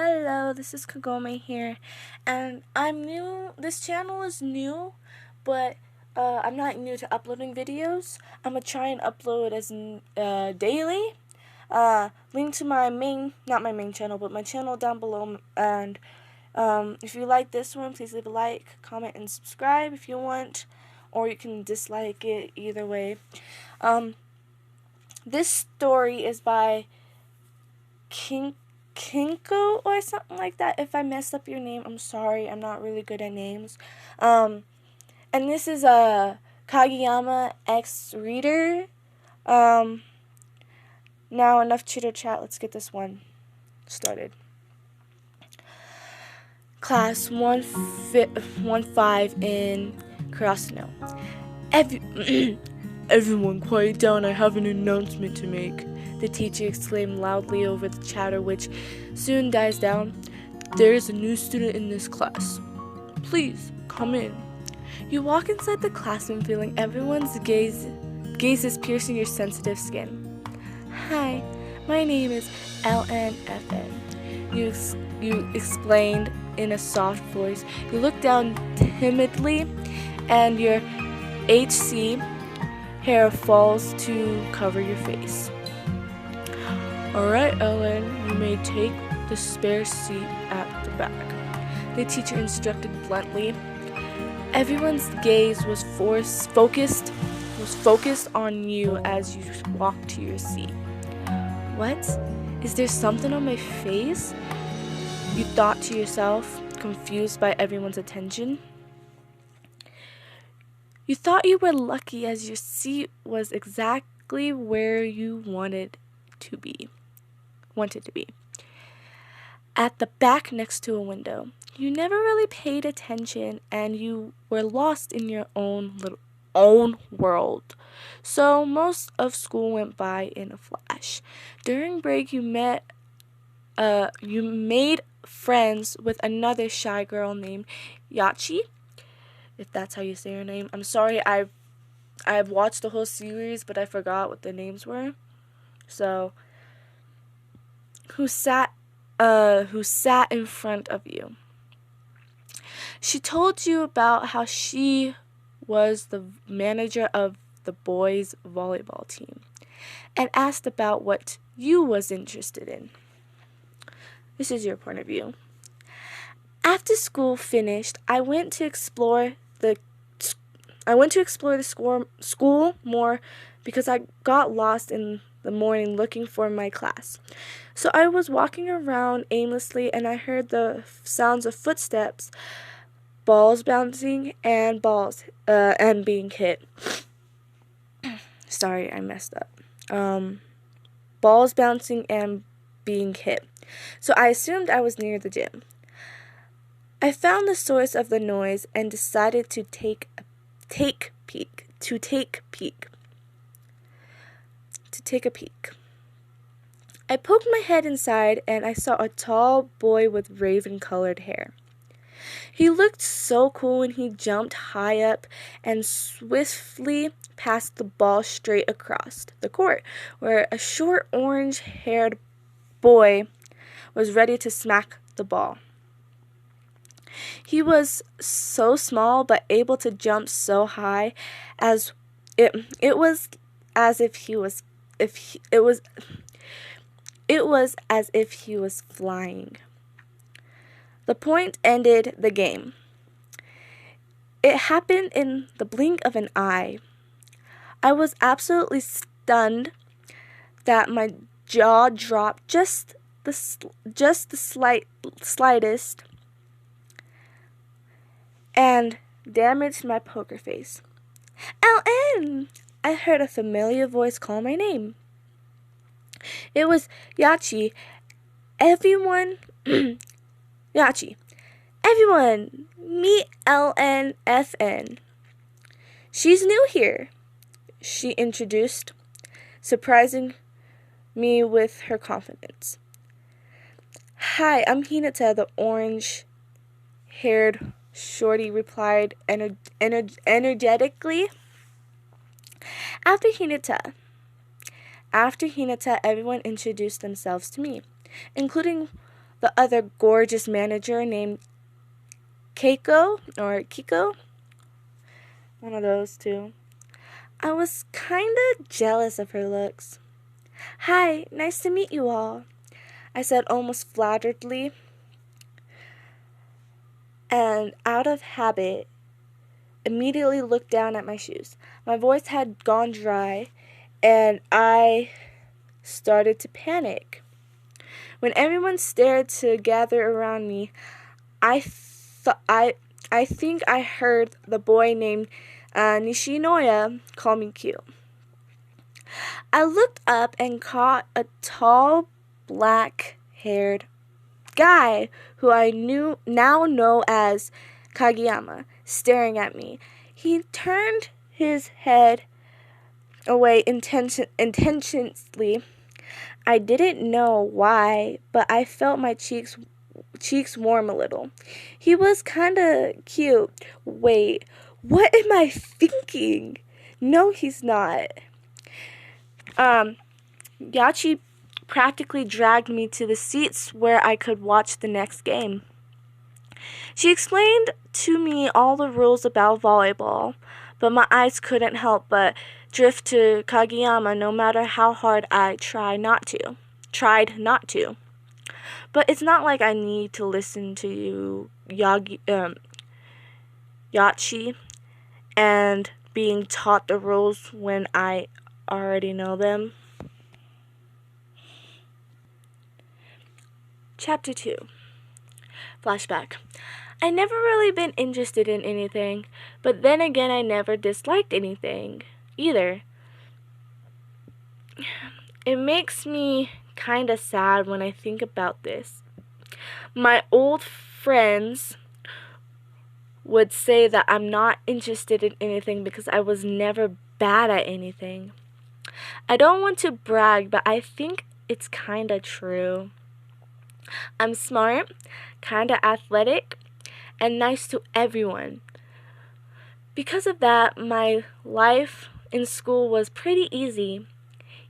Hello, this is Kagome here, and I'm new. This channel is new, but I'm not new to uploading videos. I'm gonna try and upload as daily. Link to my not my main channel, but my channel down below. And if you like this one, please leave a like, comment, and subscribe if you want, or you can dislike it. Either way. This story is by Kinko or something like that. If I messed up your name, I'm sorry. I'm not really good at names. And this is a Kageyama X reader. Now enough chitter chat. Let's get this one started. Class 1-5 in Karasuno. Everyone quiet down. I have an announcement to make. The teacher exclaimed loudly over the chatter, which soon dies down. There is a new student in this class. Please, come in. You walk inside the classroom feeling everyone's gazes piercing your sensitive skin. Hi, my name is LNFN. You explained in a soft voice. You look down timidly, and your HC hair falls to cover your face. Alright, Ellen, you may take the spare seat at the back, the teacher instructed bluntly. Everyone's gaze was focused on you as you walked to your seat. What? Is there something on my face? You thought to yourself, confused by everyone's attention. You thought you were lucky as your seat was exactly where you wanted to be. At the back next to a window. You never really paid attention and you were lost in your own world. So most of school went by in a flash. During break you made friends with another shy girl named Yachi, if that's how you say her name. I'm sorry, I've watched the whole series, but I forgot what the names were. So who sat in front of you. She told you about how she was the manager of the boys' volleyball team and asked about what you was interested in. This is your point of view. After school finished, I went to explore the school more because I got lost in the morning looking for my class. So I was walking around aimlessly and I heard the sounds of footsteps, balls bouncing, and and being hit. Sorry, I messed up. Balls bouncing and being hit. So I assumed I was near the gym. I found the source of the noise and decided to take a peek. I poked my head inside and I saw a tall boy with raven-colored hair. He looked so cool when he jumped high up and swiftly passed the ball straight across the court, where a short orange-haired boy was ready to smack the ball. He was so small but able to jump so high as it was as if he was flying. The point ended the game. It happened in the blink of an eye. I was absolutely stunned that my jaw dropped just the slightest and damaged my poker face. LN! I heard a familiar voice call my name. It was Yachi. Everyone, meet LNFN. She's new here, she introduced, surprising me with her confidence. Hi, I'm Hinata, the orange-haired shorty replied energetically. After Hinata, everyone introduced themselves to me, including the other gorgeous manager named Keiko, or Kiko, one of those two. I was kinda jealous of her looks. "Hi, nice to meet you all," I said almost flatteredly, and out of habit, immediately looked down at my shoes. My voice had gone dry, and I started to panic. When everyone stared to gather around me, I think I heard the boy named Nishinoya call me cute. I looked up and caught a tall, black-haired guy who I now know as Kageyama staring at me. He turned his head away intentionally. I didn't know why, but I felt my cheeks warm a little. He was kinda cute. Wait, what am I thinking? No, he's not. Yachi practically dragged me to the seats where I could watch the next game. She explained to me all the rules about volleyball, but my eyes couldn't help but drift to Kageyama no matter how hard I tried not to. But it's not like I need to listen to Yachi and being taught the rules when I already know them. Chapter 2. Flashback. I never really been interested in anything, but then again I never disliked anything either. It makes me kinda sad when I think about this. My old friends would say that I'm not interested in anything because I was never bad at anything. I don't want to brag, but I think it's kinda true. I'm smart, kinda athletic, and nice to everyone. Because of that, my life in school was pretty easy,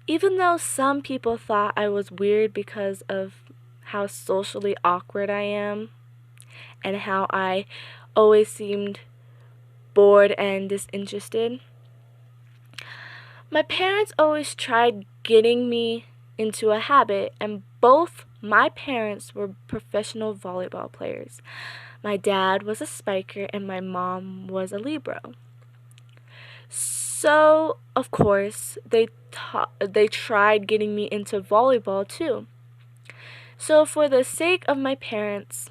even though some people thought I was weird because of how socially awkward I am and how I always seemed bored and disinterested. My parents always tried getting me into a habit, and both my parents were professional volleyball players. My dad was a spiker and my mom was a libero. So, of course, they tried getting me into volleyball too. So, for the sake of my parents,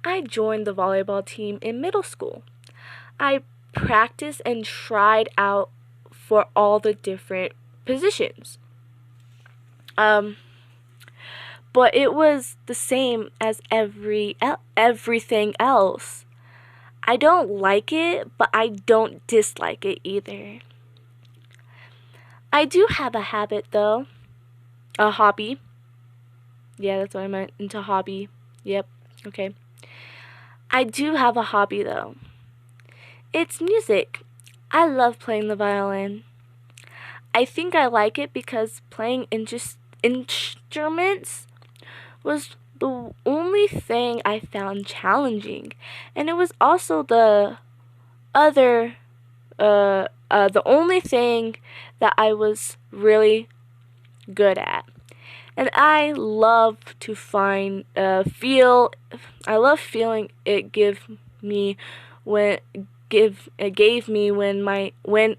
I joined the volleyball team in middle school. I practiced and tried out for all the different positions. But it was the same as everything else. I don't like it, but I don't dislike it either. I do have a habit though. A hobby. Yeah, that's what I meant. Into hobby. Yep. Okay. I do have a hobby though. It's music. I love playing the violin. I think I like it because playing instruments was the only thing I found challenging, and it was also the only thing that I was really good at. And I love to I love feeling it gave me when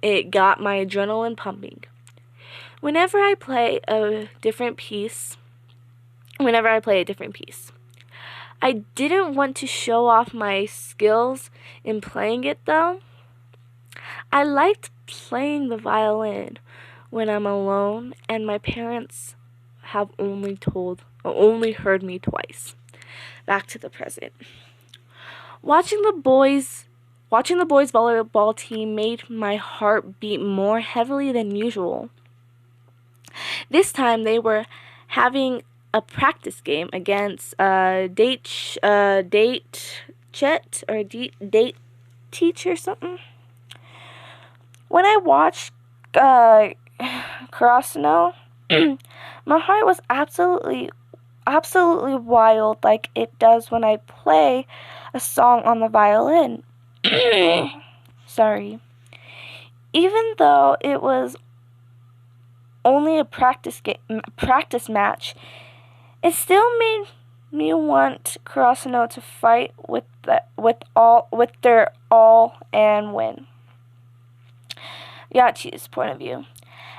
it got my adrenaline pumping. Whenever I play a different piece, I didn't want to show off my skills in playing it though. I liked playing the violin when I'm alone, and my parents have only heard me twice. Back to the present. Watching the boys volleyball team made my heart beat more heavily than usual. This time they were having a practice game against Date Teach or something. When I watched Krasno, my heart was absolutely wild like it does when I play a song on the violin. Sorry. Even though it was only a practice match, it still made me want Kurosano to fight with their all and win. Yachi's point of view.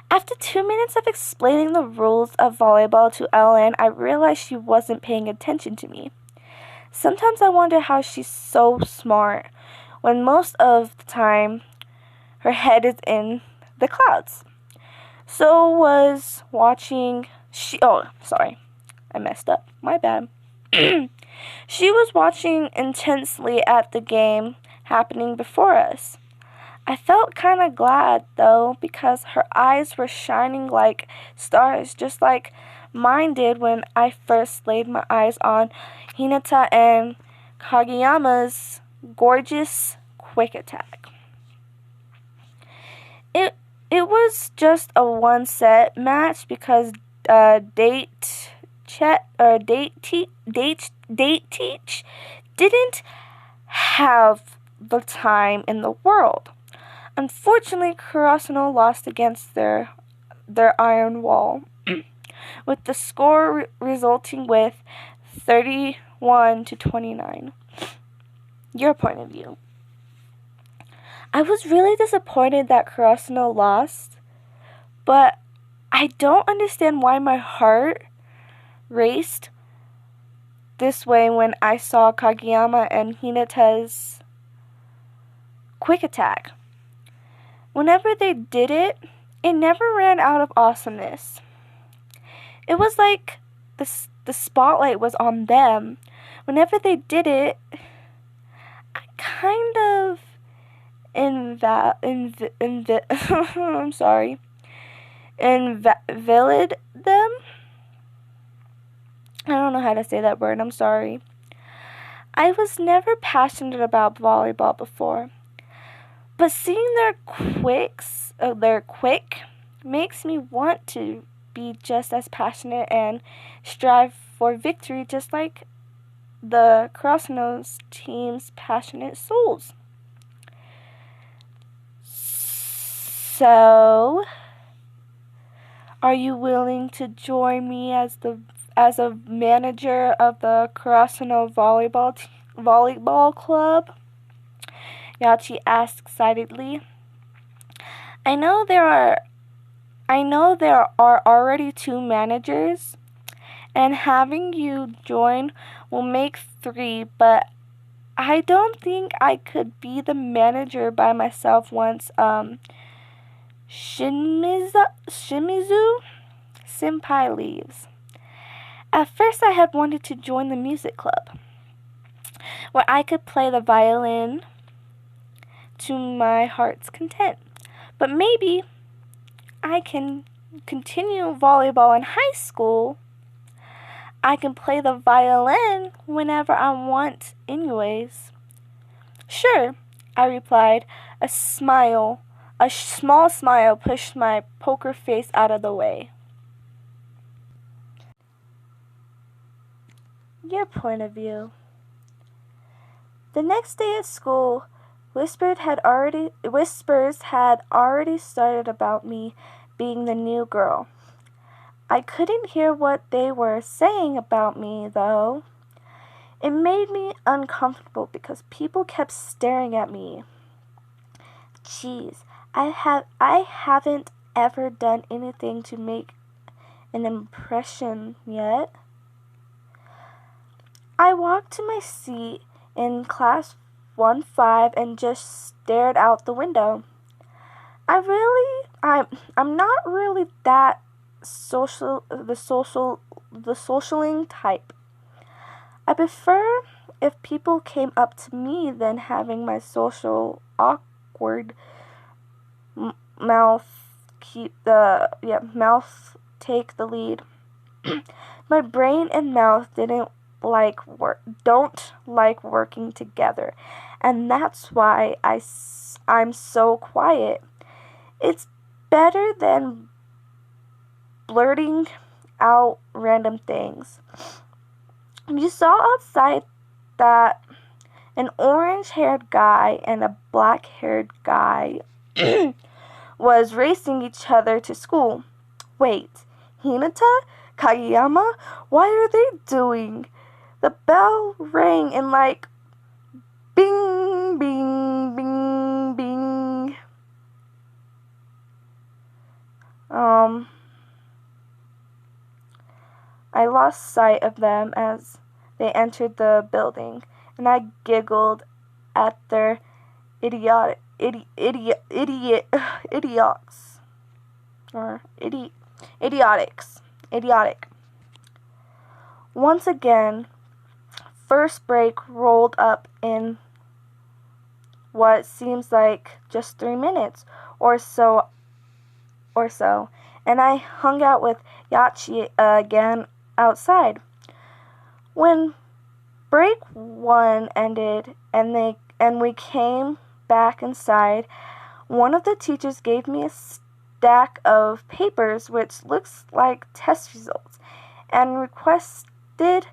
After 2 minutes of explaining the rules of volleyball to Ellen, I realized she wasn't paying attention to me. Sometimes I wonder how she's so smart when most of the time her head is in the clouds. So was watching sorry. I messed up. My bad. She was watching intensely at the game happening before us. I felt kind of glad, though, because her eyes were shining like stars, just like mine did when I first laid my eyes on Hinata and Kageyama's gorgeous quick attack. It was just a one-set match because Date Teach didn't have the time in the world. Unfortunately, Kurosano lost against their iron wall, with the score resulting with 31-29. Your point of view. I was really disappointed that Kurosano lost, but I don't understand why my heart raced this way when I saw Kageyama and Hinata's quick attack. Whenever they did it, it never ran out of awesomeness. It was like the spotlight was on them. Whenever they did it, I kind of I'm sorry. Invalid them. I don't know how to say that word. I'm sorry. I was never passionate about volleyball before, but seeing their quick makes me want to be just as passionate and strive for victory, just like the Kurosano's team's passionate souls. So, are you willing to join me as a manager of the Kurosano volleyball club? Yachi asked excitedly. I know there are already 2 managers, and having you join will make 3, but I don't think I could be the manager by myself once Shimizu Senpai leaves. At first I had wanted to join the music club, where I could play the violin to my heart's content. But maybe I can continue volleyball in high school. I can play the violin whenever I want anyways. Sure, I replied. A small smile pushed my poker face out of the way. Your point of view. The next day at school, whispers had already started about me being the new girl. I couldn't hear what they were saying about me, though. It made me uncomfortable because people kept staring at me. Jeez, I haven't ever done anything to make an impression yet. I walked to my seat in class 1-5 and just stared out the window. I'm not really that the socialing type. I prefer if people came up to me than having my social awkward mouth take the lead. My brain and mouth don't like working together, and that's why I'm so quiet. It's better than blurting out random things. You saw outside that an orange-haired guy and a black-haired guy was racing each other to school. Wait, Hinata? Kageyama? What are they doing? The bell rang and like bing, bing, bing, bing. I lost sight of them as they entered the building, and I giggled at their idiotic. Idiotic. Once again, first break rolled up in what seems like just 3 minutes or so, and I hung out with Yachi again outside. When break 1 ended and we came back inside, one of the teachers gave me a stack of papers which looks like test results and requested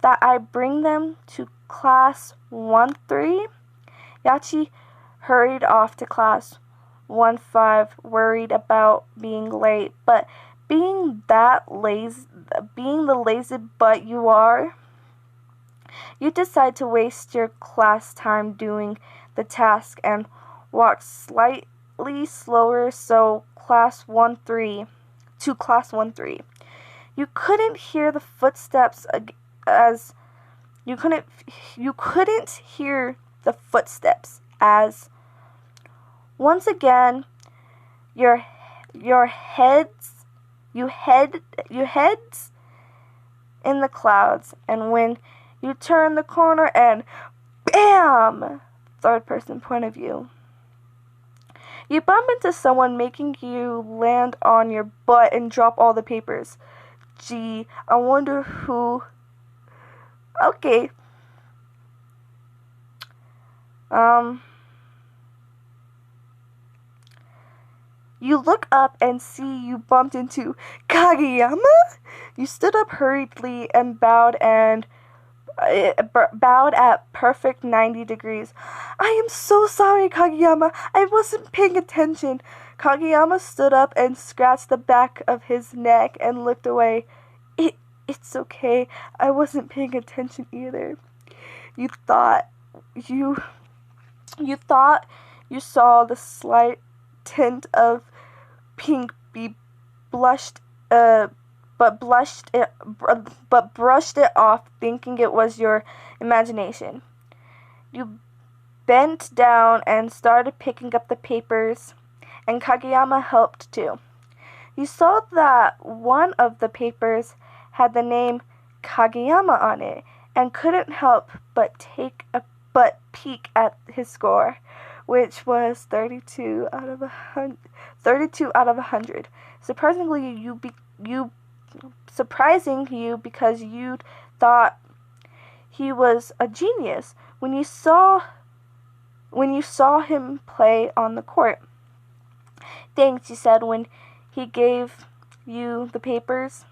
that I bring them to class 1-3. Yachi hurried off to class 1-5, worried about being late, but being the lazy butt you are, you decide to waste your class time doing the task and walk slightly slower to class 1-3. You couldn't hear the footsteps as once again your heads in the clouds, and when you turn the corner and bam, third person point of view, you bump into someone, making you land on your butt and drop all the papers. Gee, I wonder who. Okay. You look up and see you bumped into Kageyama. You stood up hurriedly and bowed at perfect 90 degrees. I am so sorry, Kageyama. I wasn't paying attention. Kageyama stood up and scratched the back of his neck and looked away. It's okay. I wasn't paying attention either. You thought you saw the slight tint of pink be blushed, but brushed it off, thinking it was your imagination. You bent down and started picking up the papers, and Kageyama helped too. You saw that one of the papers had the name Kageyama on it, and couldn't help but peek at his score, which was 32 out of 100. Surprising you because you thought he was a genius when you saw him play on the court. Thanks, you said when he gave you the papers.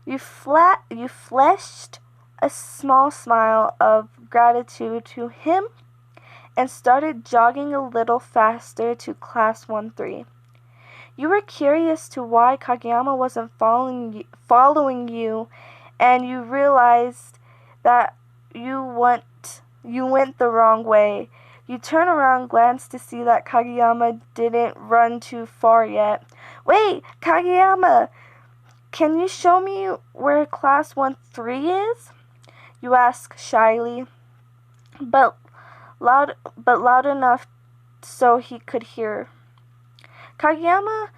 You flashed a small smile of gratitude to him and started jogging a little faster to class 1-3. You were curious to why Kageyama wasn't following you, and you realized that you went the wrong way. You turn around, glanced to see that Kageyama didn't run too far yet. Wait, Kageyama, can you show me where class 1-3 is? You asked shyly, but loud enough so he could hear. Kageyama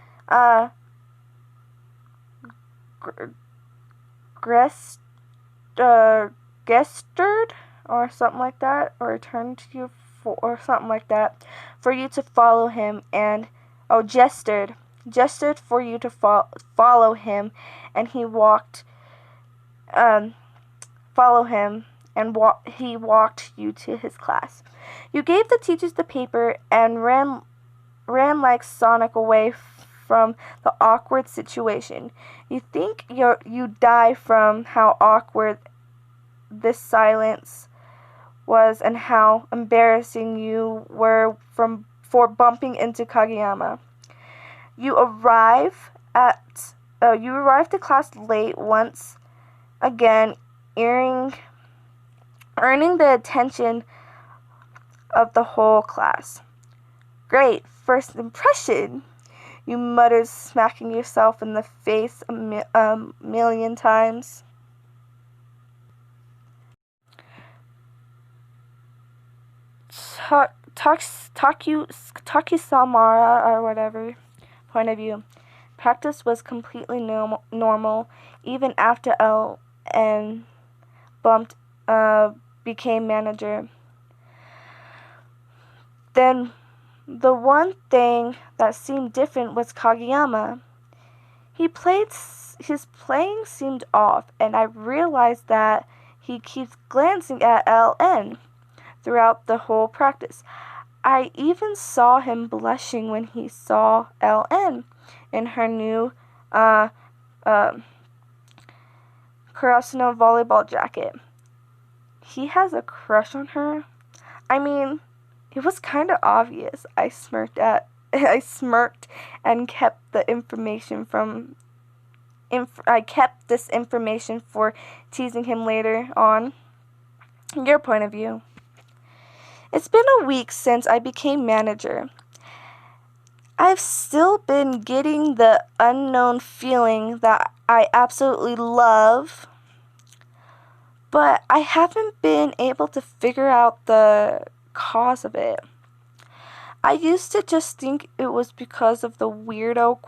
gestured or something like that, or turned to you or something like that, for you to follow him, and gestured for you to follow him, and he walked he walked you to his class. You gave the teachers the paper and ran like Sonic away from the awkward situation. You think you die from how awkward this silence was and how embarrassing you were for bumping into Kageyama. You arrived to class late once again, earning the attention of the whole class. Great first impression, you muttered, smacking yourself in the face a million times. Takisamara, or whatever, point of view. Practice was completely normal, even after LN bumped became manager. Then the one thing that seemed different was Kageyama. His playing seemed off, and I realized that he keeps glancing at LN throughout the whole practice. I even saw him blushing when he saw LN in her new Karasuno volleyball jacket. He has a crush on her. I mean, it was kind of obvious. I smirked and kept the information I kept this information for teasing him later on. Your point of view. It's been a week since I became manager. I've still been getting the unknown feeling that I absolutely love, but I haven't been able to figure out the cause of it. I used to just think it was because of the weirdo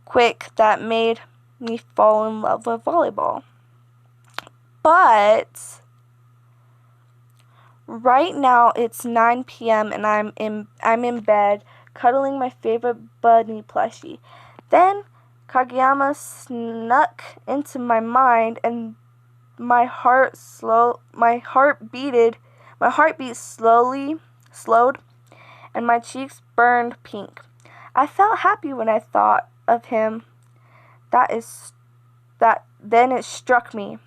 quick that made me fall in love with volleyball. But right now it's 9 p.m. and I'm in bed cuddling my favorite bunny plushie. Then Kageyama snuck into my mind and my heartbeat slowed and my cheeks burned pink. I felt happy when I thought of him. Then it struck me.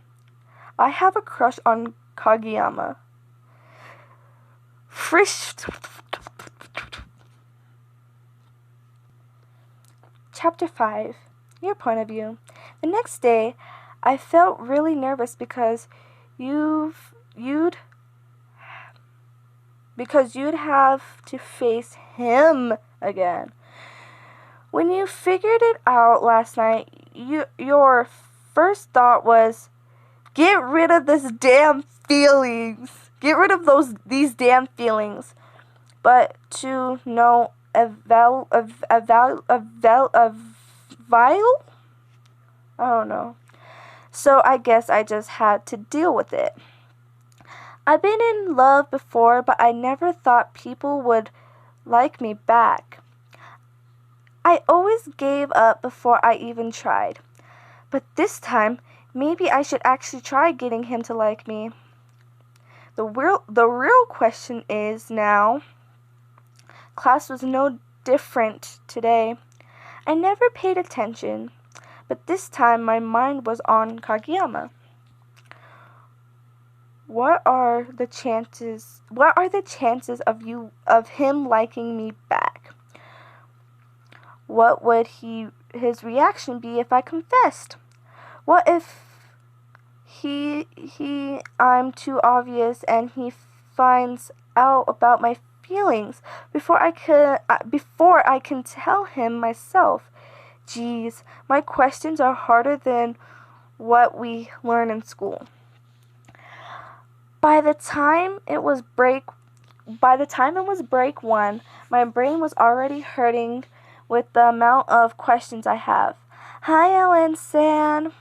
I have a crush on Kageyama. Chapter 5. Your point of view. The next day, I felt really nervous because you'd have to face him again. When you figured it out last night, your first thought was, get rid of this damn feelings. Get rid of these damn feelings. But to no avail, I don't know. So I guess I just had to deal with it. I've been in love before, but I never thought people would like me back. I always gave up before I even tried. But this time, maybe I should actually try getting him to like me. The real question is now, class was no different today. I never paid attention, but this time my mind was on Kageyama. What are the chances of him liking me back? What would his reaction be if I confessed? What if I'm too obvious and he finds out about my feelings before I can tell him myself? Geez, my questions are harder than what we learn in school. By the time it was break 1, my brain was already hurting with the amount of questions I have. Hi, Ellen-san.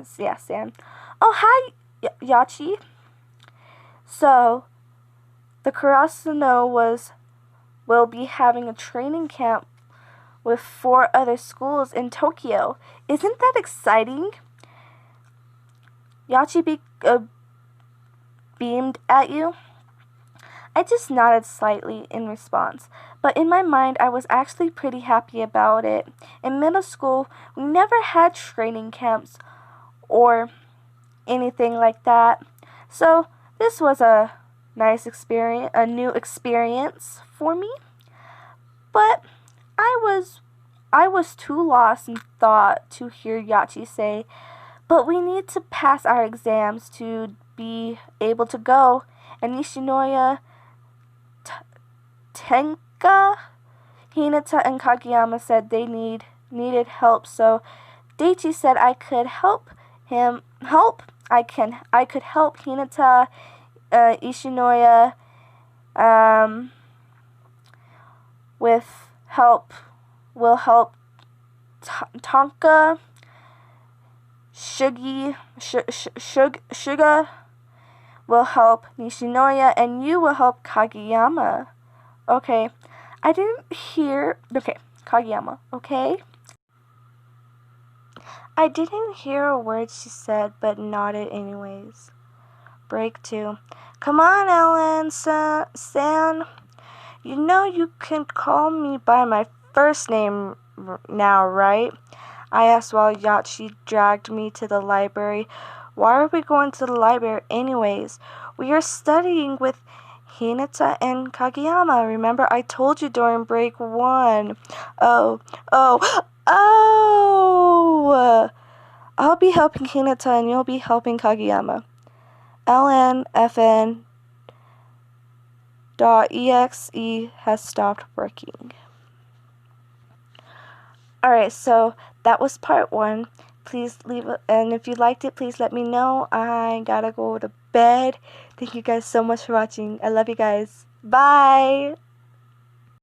San. Oh, hi, Yachi. So, the Karasuno will be having a training camp with 4 other schools in Tokyo. Isn't that exciting? Yachi beamed at you. I just nodded slightly in response, but in my mind I was actually pretty happy about it. In middle school, we never had training camps or anything like that, so this was a nice experience, a new experience for me. But I was too lost in thought to hear Yachi say, "But we need to pass our exams to be able to go." And Nishinoya, Tenka, Hinata, and Kageyama said they needed help. So Daichi said I could help him. I could help Hinata, Ishinoya, with help. Will help Tonka, Suga will help Nishinoya, and you will help Kageyama. Okay. I didn't hear. Okay, Kageyama. Okay. I didn't hear a word she said, but nodded anyways. Break 2. Come on, Ellen, San. You know you can call me by my first name now, right? I asked while Yachi dragged me to the library. Why are we going to the library anyways? We are studying with Hinata and Kageyama. Remember I told you during break 1. Oh. I'll be helping Hinata and you'll be helping Kageyama. LNFN.exe has stopped working. Alright, so that was part 1. Please leave and if you liked it, please let me know. I gotta go to bed. Thank you guys so much for watching. I love you guys. Bye!